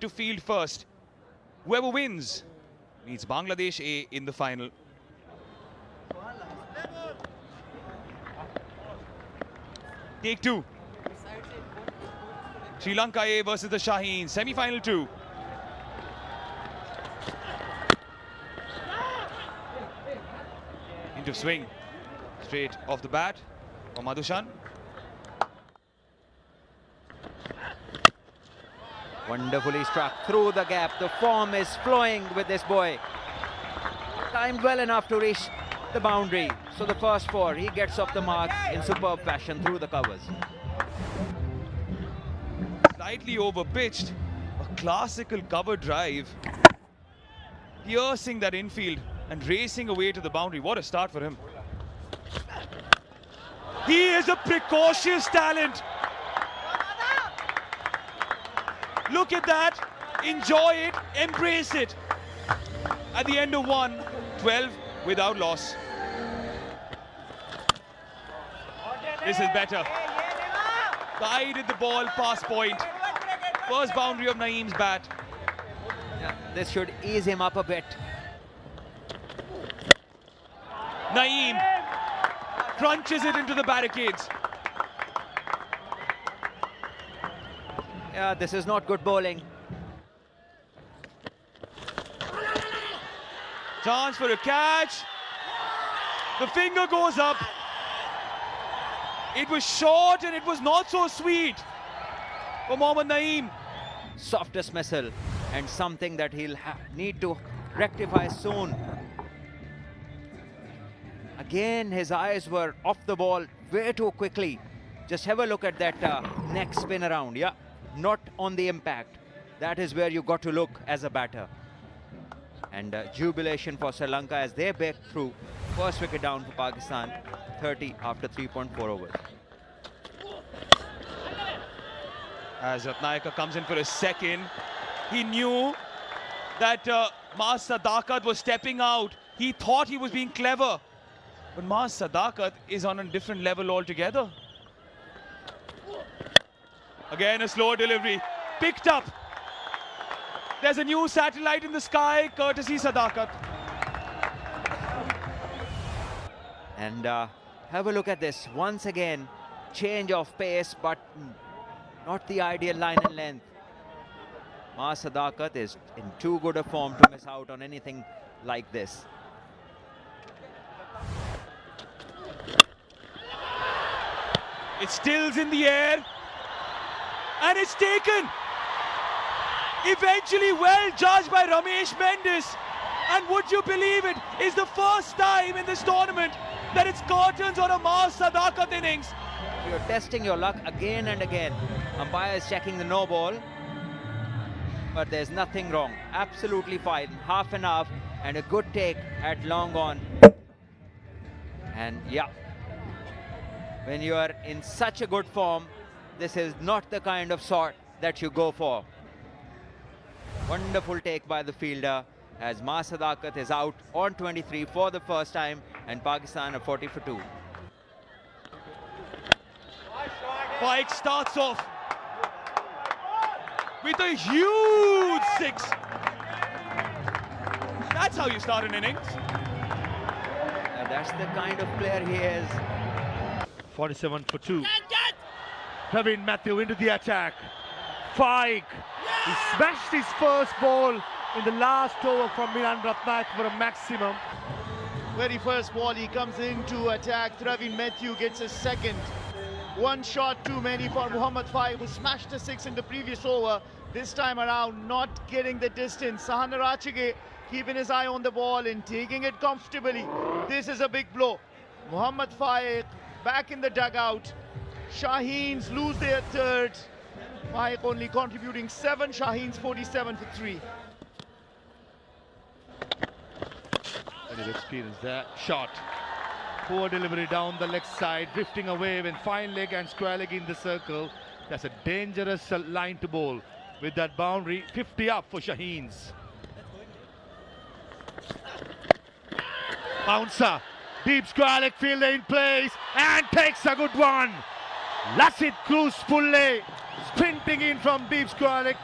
to field first. Whoever wins meets Bangladesh A in the final. Take two. Sri Lanka A versus the Saheens, semi-final 2. Into swing, straight off the bat for Madhushan. Wonderfully struck through the gap. The form is flowing with this boy. Timed well enough to reach the boundary. So the first 4, he gets off the mark in superb fashion through the covers. Slightly over-pitched, a classical cover drive. Piercing that infield and racing away to the boundary. What a start for him. He is a precocious talent. Look at that. Enjoy it. Embrace it. At the end of 1, 12 without loss. This is better. Guided the ball past point. First boundary of Naeem's bat. Yeah, this should ease him up a bit. Naeem crunches it into the barricades. Yeah, this is not good bowling. Chance for a catch. The finger goes up. It was short and it was not so sweet for Mohammad Naeem. Soft dismissal and something that he'll need to rectify soon. Again, his eyes were off the ball way too quickly. Just have a look at that neck spin around. Yeah, not on the impact. That is where you got to look as a batter. And jubilation for Sri Lanka as they break through. First wicket down for Pakistan, 30 after 3.4 overs. As Ratnayaka comes in for a second, he knew that Maaz Sadakat was stepping out. He thought he was being clever. But Maaz Sadakat is on a different level altogether. Again, a slow delivery. Picked up. There's a new satellite in the sky, courtesy Sadakat. And have a look at this. Once again, change of pace, but not the ideal line and length. Maaz Sadakat is in too good a form to miss out on anything like this. It stills in the air. And it's taken. Eventually well judged by Ramesh Mendes. And would you believe it, is the first time in this tournament that it's curtains on a Maaz Sadakat innings. You're testing your luck again and again. Umpire is checking the no ball. But there's nothing wrong. Absolutely fine. Half and half and a good take at long on. And yeah, when you are in such a good form, this is not the kind of shot that you go for. Wonderful take by the fielder as Maaz Sadakat is out on 23 for the first time and Pakistan are 40 for 2. Pike starts off with a huge 6. That's how you start an innings. That's the kind of player he is. 47 for 2. Praveen Matthew into the attack. Pike. He smashed his first ball in the last over from Milan Ratnak for a maximum. Very first ball, he comes in to attack. Praveen Matthew gets a second. One shot too many for Muhammad Faiq, who smashed a 6 in the previous over. This time around, not getting the distance. Sahanarachige keeping his eye on the ball and taking it comfortably. This is a big blow. Muhammad Faiq back in the dugout. Saheens lose their third. Faiq only contributing 7, Saheens 47 for 3. And his experience there. Shot. Poor delivery down the leg side, drifting away when fine leg and square leg in the circle. That's a dangerous line to bowl. With that boundary, 50 up for Saheens. Bouncer. Deep square leg fielder in place and takes a good one. Lasit Cruz Pulle sprinting in from deep square leg.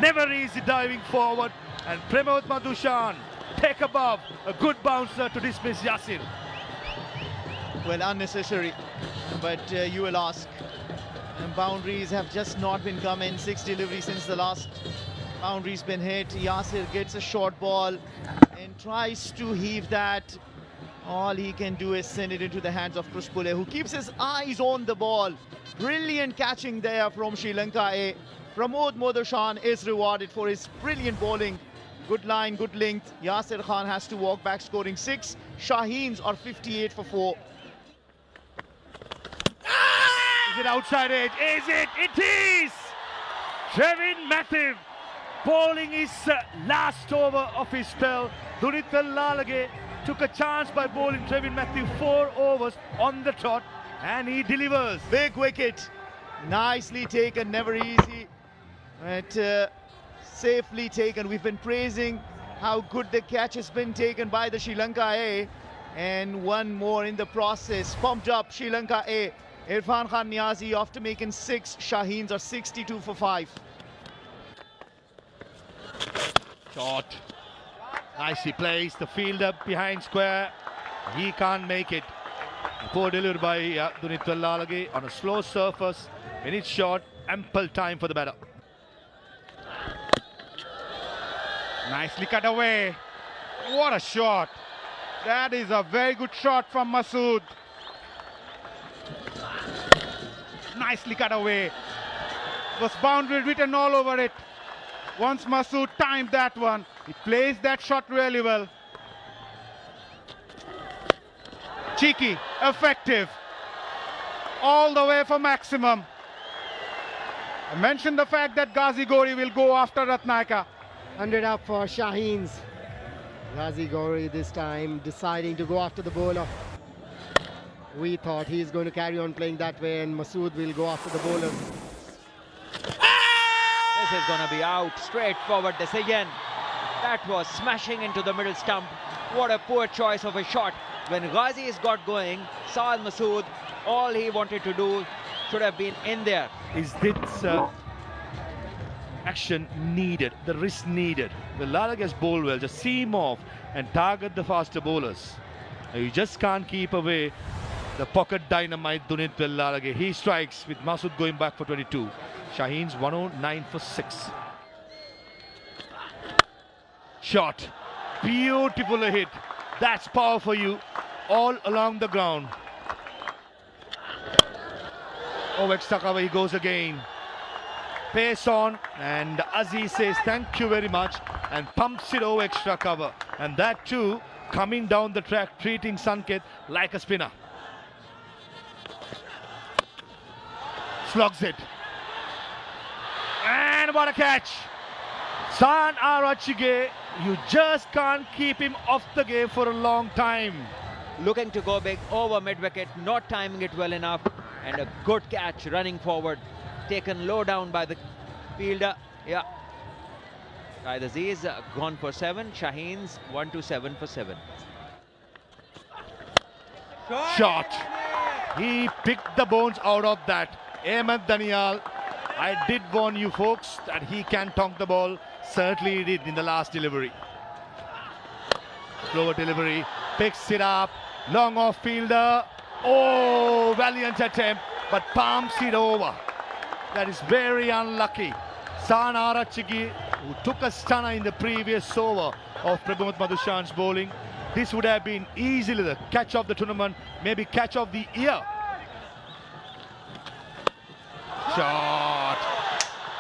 Never easy diving forward. And Pramod Madushan take above. A good bouncer to dismiss Yasir. Well, unnecessary, but you will ask. And boundaries have just not been coming. 6 deliveries since the last boundary's been hit. Yasir gets a short ball and tries to heave that. All he can do is send it into the hands of Cruz Pulle, who keeps his eyes on the ball. Brilliant catching there from Sri Lanka-A. Pramod Madushan is rewarded for his brilliant bowling. Good line, good length. Yasir Khan has to walk back, scoring 6. Saheens are 58 for 4. Is it outside edge? Is it? It is! Trevin Matthew bowling his last over of his spell. Dunit Lalage took a chance by bowling Trevin Matthew 4 overs on the trot, and he delivers. Big wicket. Nicely taken, never easy. But safely taken. We've been praising how good the catch has been taken by the Sri Lanka-A. And one more in the process. Pumped up Sri Lanka-A. Irfan Khan Niazi after making 6. Saheens are 62 for 5. Shot. Nicely placed. The fielder behind square. He can't make it. Poor delivery by Dunit Lalage on a slow surface. In its shot, ample time for the batter. Nicely cut away. What a shot. That is a very good shot from Masood. Nicely cut away. Was boundary written all over it. Once Masood timed that one, he placed that shot really well. Cheeky, effective. All the way for maximum. I mentioned the fact that Ghazi Gori will go after Ratnayaka. 100 up for Saheens. Ghazi Gori this time deciding to go after the bowler. We thought he's going to carry on playing that way and Masood will go after the bowler. This is going to be out. Straightforward decision. That was smashing into the middle stump. What a poor choice of a shot. When Ghazi has got going, Saad Masood, all he wanted to do should have been in there. Is this action needed, the risk needed? The Lalage has bowled well, just seam off and target the faster bowlers. You just can't keep away the pocket dynamite Dunit Lalage. He strikes with Masood going back for 22. Saheens 109 for 6. Shot. Beautiful hit. That's power for you all along the ground. Oh, extra cover, he goes again. Pace on, and Aziz says thank you very much and pumps it over extra cover. And that too, coming down the track, treating Sanket like a spinner. Slugs it. And what a catch. San Arachige, you just can't keep him off the game for a long time. Looking to go big over mid-wicket, not timing it well enough. And a good catch running forward. Taken low down by the fielder. Yeah. Shahid Aziz gone for 7. Saheens 127 for 7. Shot. He picked the bones out of that. Ahmed Danial, I did warn you folks that he can tonk the ball. Certainly he did in the last delivery. Slower delivery. Picks it up. Long off fielder. Oh, valiant attempt, but palms it over. That is very unlucky. San Arachigi, who took a stunner in the previous over of Pramod Madushan's bowling. This would have been easily the catch of the tournament, maybe catch of the year. Shot.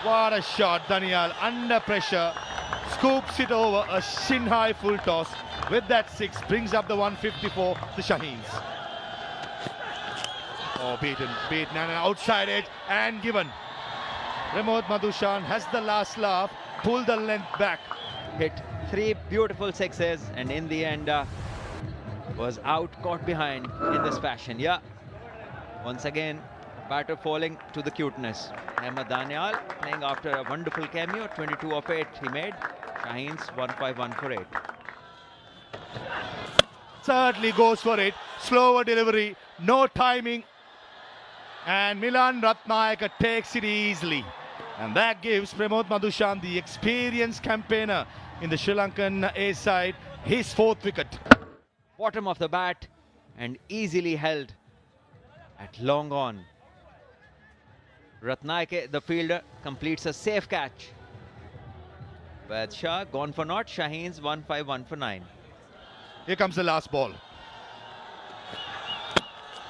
What a shot, Daniel. Under pressure, scoops it over, a shin-high full toss. With that 6, brings up the 154 to Saheens. Oh, beaten and an outside edge and given. Pramod Madushan has the last laugh, pulled the length back. Hit 3 beautiful 6s and in the end was out, caught behind in this fashion. Yeah, once again, batter falling to the cuteness. Ahmed Danial playing after a wonderful cameo, 22 of 8 he made. Saheens 151 for 8. Certainly goes for it. Slower delivery, no timing. And Milan Ratnayaka takes it easily. And that gives Pramod Madushan, the experienced campaigner in the Sri Lankan A side, his 4th wicket. Bottom of the bat and easily held at long on. Ratnayake, the fielder, completes a safe catch. But Shah gone for naught. Saheens 1-5, 1 for 9. Here comes the last ball.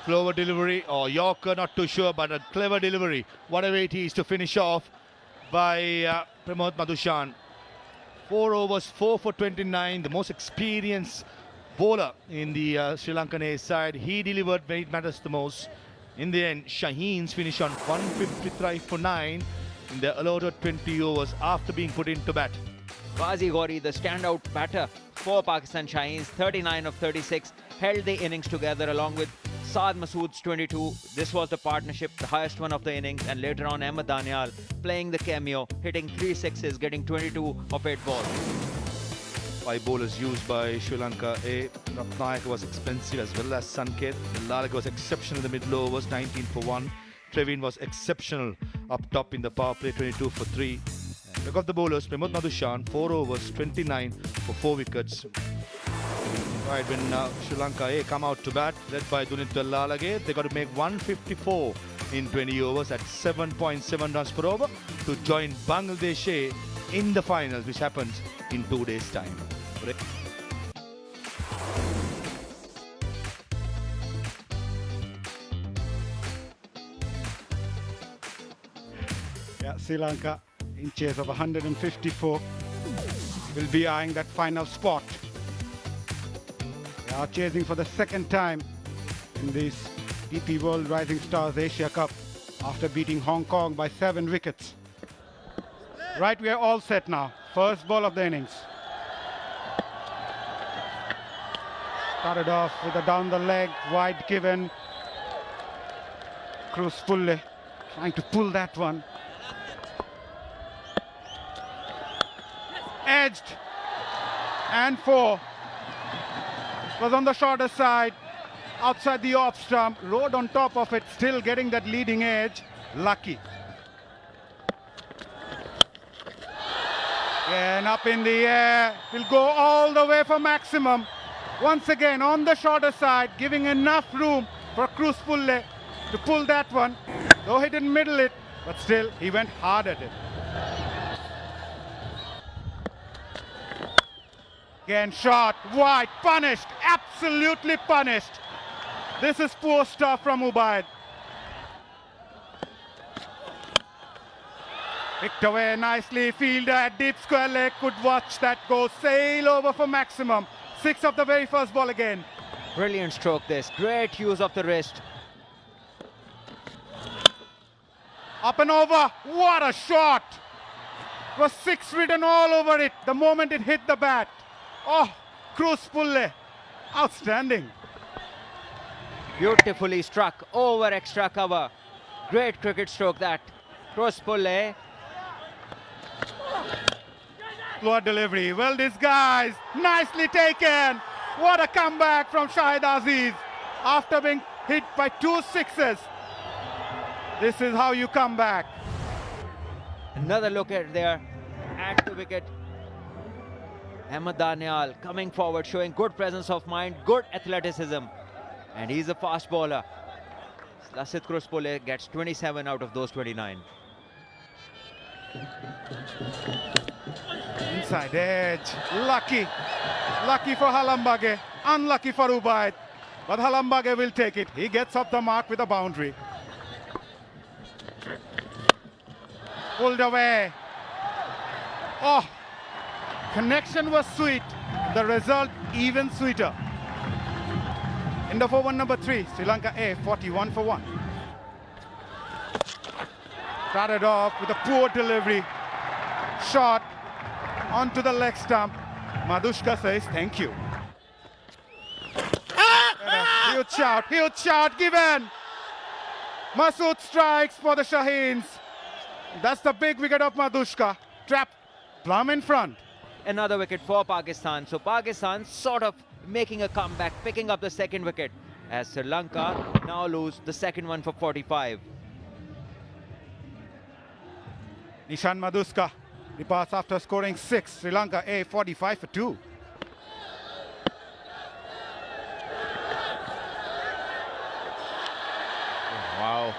Clever delivery, or Yorker, not too sure, but a clever delivery. Whatever it is, to finish off by Pramod Madushan. 4 overs, 4 for 29, the most experienced bowler in the Sri Lankan A side. He delivered when it matters the most. In the end, Saheens finished on 153 for 9 in the allotted 20 overs after being put into bat. Ghazi Ghori, the standout batter for Pakistan Saheens, 39 of 36, held the innings together along with Saad Masood's 22. This was the partnership, the highest one of the innings, and later on Ahmed Danial playing the cameo, hitting 3 sixes, getting 22 of 8 balls. 5 bowlers used by Sri Lanka A. Ratnayaka was expensive, as well as Sanket. Lalage was exceptional in the middle overs, 19 for 1. Trevin was exceptional up top in the power play, 22 for 3. Look at the bowlers, Pramod Madushan, 4 overs, 29 for 4 wickets. Right, when Sri Lanka A come out to bat, led by Dunitha Lalage, they got to make 154 in 20 overs at 7.7 runs per over to join Bangladesh A in the finals, which happens in 2 days' time. Yeah, Sri Lanka in chase of 154 will be eyeing that final spot. They are chasing for the 2nd time in this DP World Rising Stars Asia Cup after beating Hong Kong by 7 wickets. Right, we are all set now. First ball of the innings. Started off with a down the leg, wide given. Cruz Pulle trying to pull that one. Edged and 4. Was on the shorter side, outside the off stump, rode on top of it, still getting that leading edge. Lucky. And up in the air, will go all the way for maximum. Once again on the shorter side, giving enough room for Cruz Pulle to pull that one. Though he didn't middle it, but still he went hard at it. Again shot, wide, punished, absolutely punished. This is poor stuff from Ubaid. Picked away nicely, fielder at deep square leg, could watch that go sail over for maximum. 6 of the very first ball again. Brilliant stroke this, great use of the wrist. Up and over, what a shot! It was 6 written all over it the moment it hit the bat. Oh, Cruz Pulle, outstanding. Beautifully struck over extra cover. Great cricket stroke that. Cruz Pulle. Slow delivery, well disguised, nicely taken. What a comeback from Shahid Aziz after being hit by 2 sixes. This is how you come back. Another look at there at the wicket. Ahmed Danial coming forward, showing good presence of mind, good athleticism. And he's a fast bowler. Lasit Cruz Pulle gets 27 out of those 29. Inside edge, lucky. Lucky for Halambage, unlucky for Ubaid. But Halambage will take it. He gets off the mark with a boundary. Pulled away. Oh, connection was sweet. The result even sweeter. End of over number 3, Sri Lanka A 41 for 1. Started off with a poor delivery. Shot onto the leg stump. Madushka says thank you. Huge shout given. Masood strikes for the Saheens. That's the big wicket of Madushka. Trapped plumb in front. Another wicket for Pakistan. So Pakistan sort of making a comeback, picking up the 2nd wicket. as Sri Lanka now lose the second one for 45. Nishan Madhuska, the pass after scoring 6. Sri Lanka-A 45 for 2. Wow.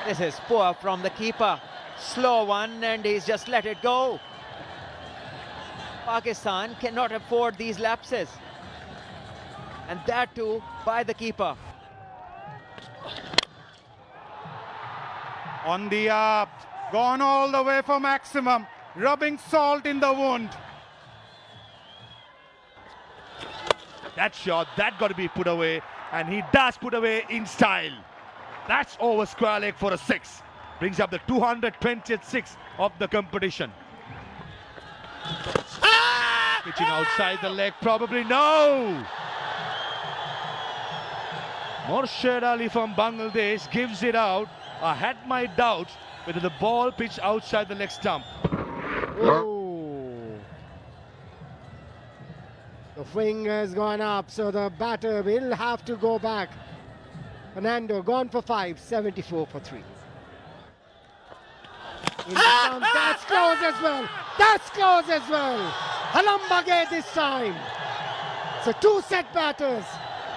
This is poor from the keeper. Slow one, and he's just let it go. Pakistan cannot afford these lapses. And that too by the keeper. On the up, gone all the way for maximum, rubbing salt in the wound. That shot, that got to be put away, and he does put away in style. That's over square leg for a 6. Brings up the 220th 6 of the competition. Pitching outside the leg, probably no. Murshid Ali from Bangladesh gives it out. I had my doubts whether the ball pitched outside the leg stump. Oh. The finger's gone up, so the batter will have to go back. Fernando gone for 5, 74 for 3. That's close as well. That's close as well. Halambage this time. So 2 set batters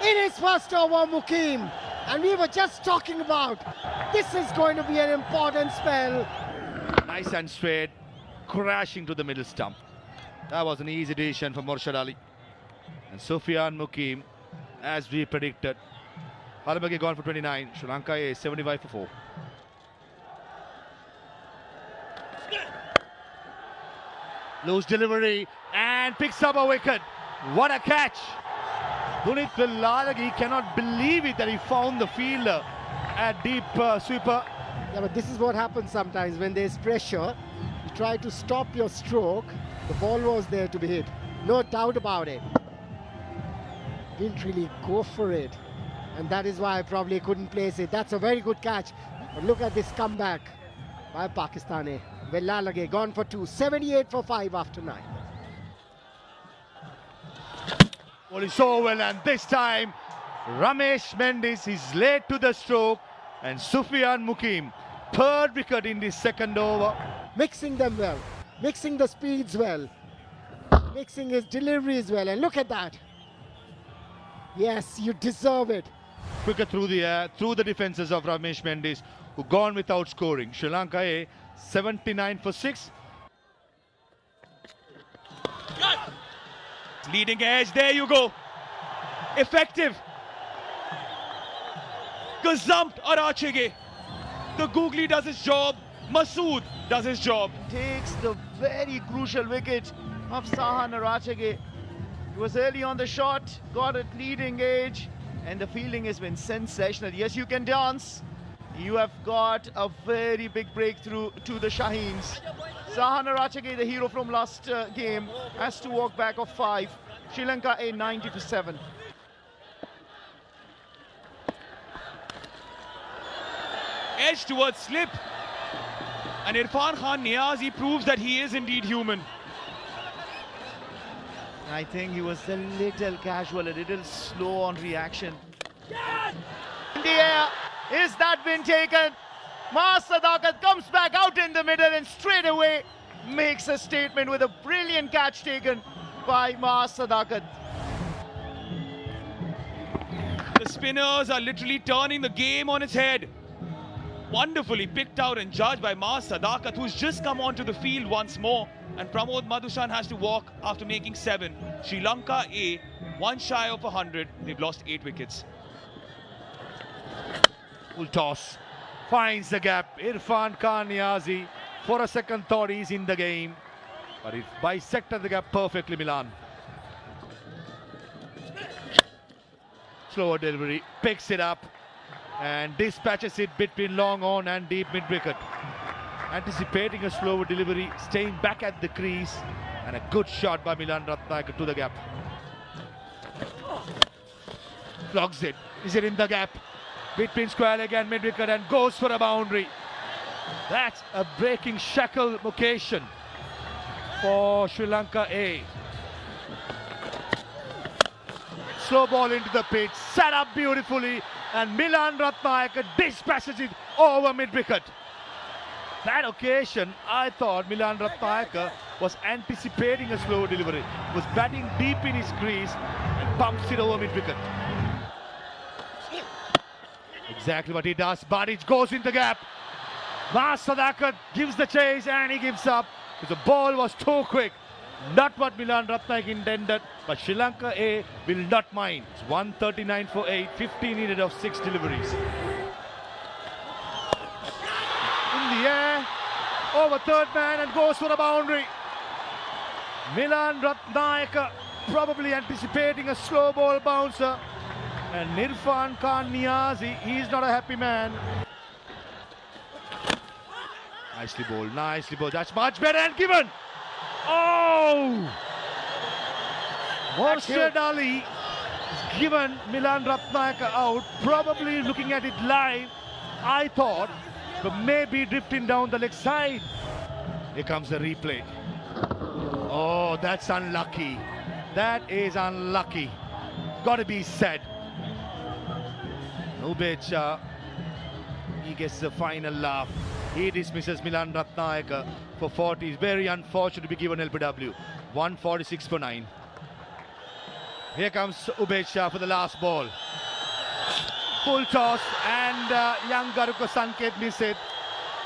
in his first over, Mukim. And we were just talking about this is going to be an important spell. Nice and straight, crashing to the middle stump. That was an easy decision for Murshid Ali. And Sufyan Mukim, as we predicted. Halambage gone for 29. Sri Lanka-A 75 for 4. Loose delivery and picks up a wicket. What a catch! Punit Villalagi cannot believe it that he found the fielder at deep sweeper. Yeah, but this is what happens sometimes when there's pressure. You try to stop your stroke. The ball was there to be hit. No doubt about it. Didn't really go for it. And that is why I probably couldn't place it. That's a very good catch. But look at this comeback by Pakistan. Villalage gone for 2, 78 for 5 after 9. Well, it's so well, and this time Ramesh Mendis is late to the stroke, and Sufyan Mukim, 3rd wicket in the second over. Mixing them well, mixing the speeds well, mixing his deliveries well, and look at that. Yes, you deserve it. Quicker through the air, through the defences of Ramesh Mendis, who gone without scoring. Sri Lanka-A 79 for 6. Leading edge, there you go. Effective. Gazumped Arachege. The googly does his job. Masood does his job. Takes the very crucial wicket of Sahan Arachege. He was early on the shot, got at leading edge, and the fielding has been sensational. Yes, you can dance. You have got a very big breakthrough to the Saheens. Sahan Arachege, the hero from last game, has to walk back of 5. Sri Lanka-A 90 for 7. Edge towards slip. And Irfan Khan Niaz, he proves that he is indeed human. I think he was a little casual, a little slow on reaction. In the air, is that been taken? Maas Sadakat comes back out in the middle and straight away makes a statement with a brilliant catch taken by Maas Sadakat. The spinners are literally turning the game on its head. Wonderfully picked out and judged by Maas Sadakat, who's just come onto the field once more. And Pramod Madhushan has to walk after making 7. Sri Lanka-A, 1 shy of 100. They've lost 8 wickets. Full toss. Finds the gap. Irfan Khan Niazi, for a second thought, he's in the game. But he bisected the gap perfectly, Milan. Slower delivery. Picks it up and dispatches it between long on and deep mid-wicket. Anticipating a slower delivery, staying back at the crease, and a good shot by Milan Ratnakar to the gap. Clogs it. Is it in the gap? Between square leg and mid-wicket, and goes for a boundary. That's a breaking shackle occasion for Sri Lanka-A. slow ball into the pitch, set up beautifully, and Milan Ratnayaka dispatches it over mid-wicket. That occasion, I thought Milan Ratnayaka was anticipating a slow delivery, was batting deep in his crease and pumps it over mid-wicket. Exactly what he does, but it goes in the gap. Mas Sadakat gives the chase and he gives up because the ball was too quick. Not what Milan Ratnayaka intended, but Sri Lanka-A will not mind. It's 139 for 8, 15 needed of 6 deliveries. In the air, over third man and goes for a boundary. Milan Ratnayaka probably anticipating a slow ball bouncer. And Irfan Khan Niazi, he's not a happy man. Nicely bowled, that's much better and given. Oh! Morshid Ali has given Milan Ratnayaka out, probably looking at it live, I thought, but maybe drifting down the leg side. Here comes the replay. Oh, that's unlucky. That is unlucky. Gotta be said. Ubecha, he gets the final laugh. He dismisses Milan Ratnayaka for 40. It's very unfortunate to be given LBW. 146 for 9. Here comes Ubecha for the last ball. Full toss and young Garuka Sanket miss it.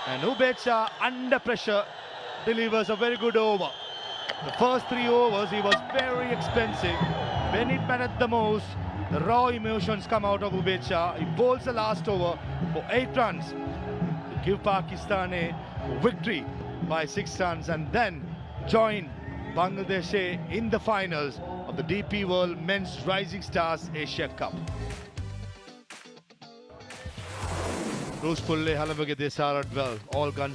And Ubecha under pressure delivers a very good over. The first 3 overs he was very expensive. When it mattered the most, the raw emotions come out of Ubecha. He bowls the last over for 8 runs to give Pakistan a victory by 6 runs and then join Bangladesh in the finals of the DP World Men's Rising Stars Asia Cup. Bruce Pulle Halamage Desarad well, all guns.